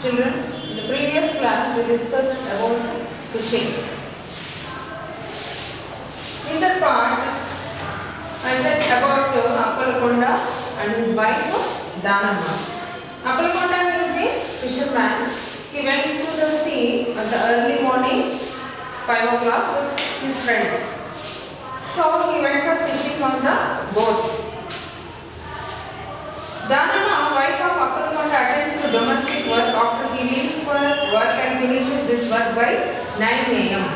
Children, in the previous class we discussed about fishing. In that part, I said about Appalakonda and his wife Danamma. Appalakonda is a fisherman. He went to the sea at the early morning, 5 o'clock, with his friends. So he went for fishing on the boat. Danamma, wife of Appalakonda, attends to domestic work after he leaves for work and finishes this work by 9 a.m.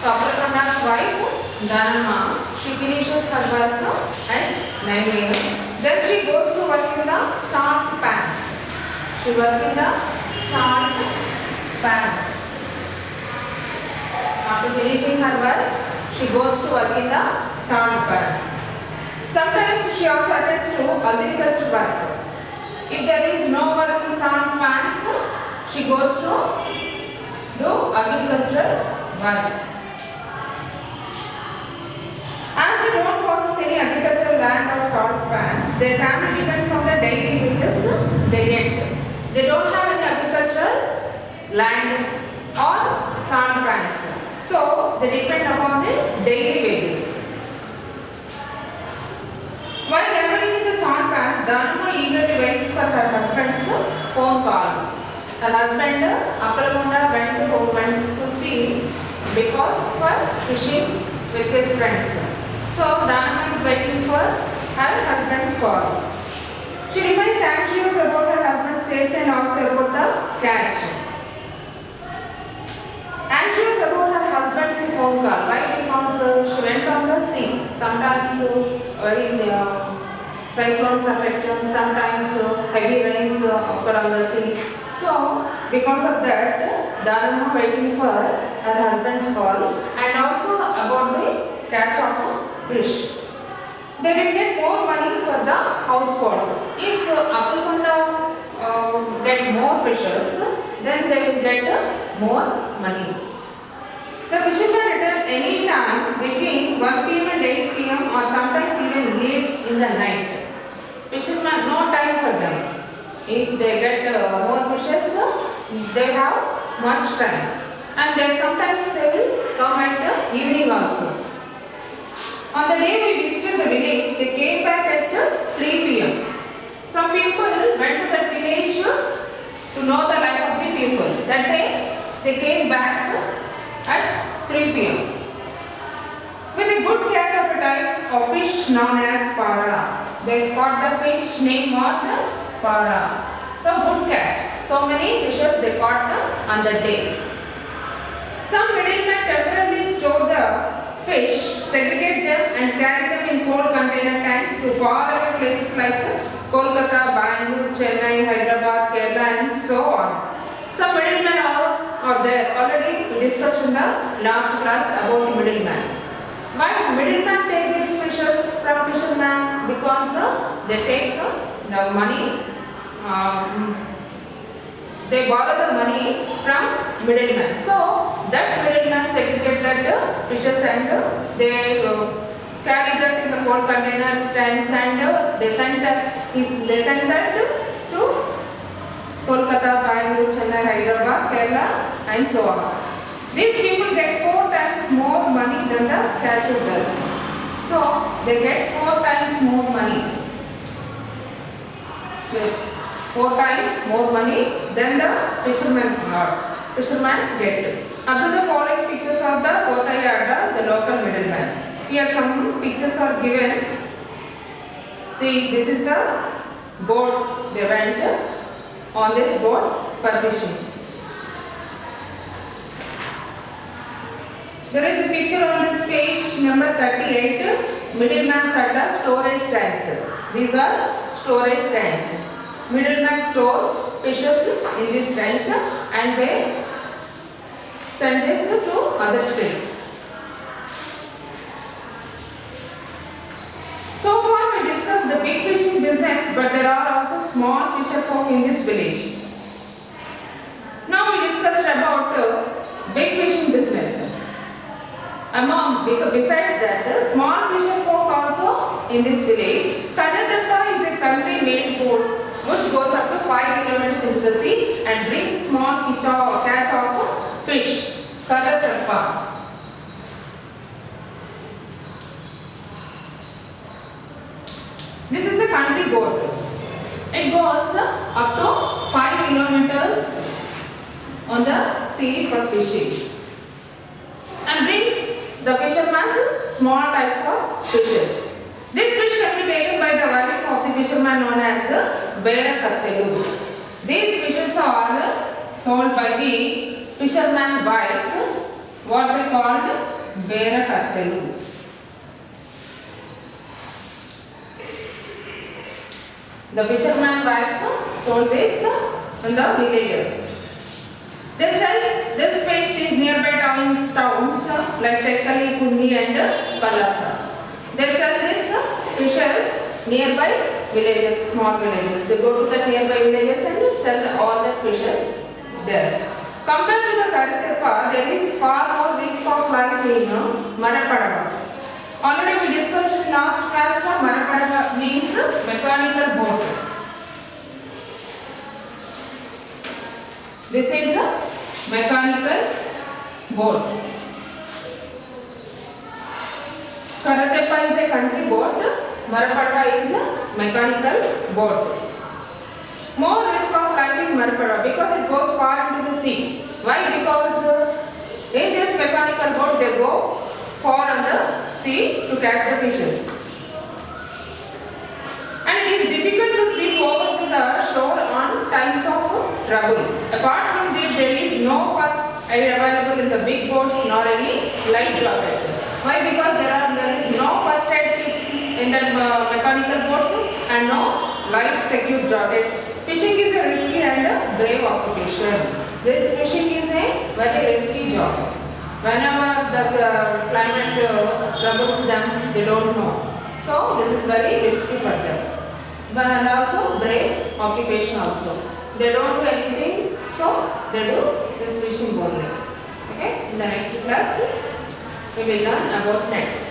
So Appalakonda's wife, Danamma, she finishes her work at 9 a.m. Then she goes to work in the salt pans. She works in the salt pans. After finishing her work, she goes to work in the salt pans. Sometimes she also attends to agricultural work. If there is no work in salt pans, she goes to do agricultural works. As they don't possess any agricultural land or salt pans, their family depends on the daily wages they get. They don't have any agricultural land or salt pans, so they depend upon the daily wages. While gathering the salt pans, Danamma eagerly waits for her husband's phone call. Her husband, Appalakonda, went to sea because for fishing with his friends. So Danamma is waiting for her husband's call. She remains anxious about her husband's safety and also about the catch. Anxious about her husband's phone call. Why? Because she went on the sea. Sometimes in cyclones affect them, sometimes heavy rains occur on the sea. So because of that, Danamma waiting for her husband's call and also about the catch of fish. They will get more money for the household. If Appalakonda get more fishes, then they will get more money. The fishermen return any time between 1 p.m. and 8 p.m. or sometimes even late in the night. Fishermen, no time for them. If they get more fishes, they have much time. And then sometimes they will come at evening also. On the day we visited the village, they came back at 3 p.m. Some people went to that village to know the life of the people. That day, they came back at 3 p.m. with a good catch of a type of fish known as para. They caught the fish named what? Para. So good catch. So many fishes they caught on the day. Some middlemen temporarily store the fish, segregate them and carry them in cold container tanks to faraway places like Kolkata, Bangalore, Chennai, Hyderabad, Kerala and so on. Some middlemen are there. Already we discussed in the last class about middlemen. Why middlemen take these fishes from fishermen? Because they take the money, they borrow the money from middlemen. So that middlemen segregate that fishes and they carry that in the cold containers, tanks and they send that to Kolkata, Bangalore, Chennai, Hyderabad, Kerala and so on. These people get 4 times more money than the catcher does. So they get 4 times more money. 4 times more money than the fisherman get. Observe the following pictures of the Kotayada, the local middleman. Here some pictures are given. See, this is the boat they went on this boat for fishing. There is a picture on this page number 38. Middleman at storage tanks. These are storage tanks. Middlemen store fishes in these tanks and they send this to other states. So far we discussed the big fishing business, but there are also small fisher folk in this village. Now we discussed about big fishing business. Besides that, small fisher folk also in this village. Karnataka is a country made boat which goes up to 5 kilometers into the sea and brings a small catch of fish. Karatappa. This is a country boat. It goes up to 5 kilometers on the sea for fishing and brings the fisherman's small types of fishes. This fish can be taken by the wives of the fisherman known as Berakattelu. These fishes are sold by the fisherman wives, what they called Berakattelu. The fisherman wives sold this in the villages. They sell this fish is nearby towns like Tekkali, Kundi and Palasa. They sell these fishes nearby villages, small villages. They go to the nearby villages and sell all the fishes there. Compared to the Karatappa, there is far more risk of life in Marapadava. Already we discussed in last class, Marapadava means mechanical boat. This is a mechanical boat. Karatappa is a country boat. Marapadava is a mechanical boat. More risk of life in Marapadava because it goes far into the sea. Why? Because in this mechanical boat they go far on the sea to catch the fishes. And it is difficult to swim over to the shore on times of trouble. Apart from that, there is no first aid available in the big boats nor any life jacket. Why? Because there is no first aid kits in the mechanical boats and no life secure jackets. Fishing is a risky and a brave occupation. This fishing is a very risky job. Whenever the climate troubles them, they don't know. So this is very risky for them. But also brave occupation also. They don't do anything, so they do this fishing only. Okay? In the next class, we will learn about next.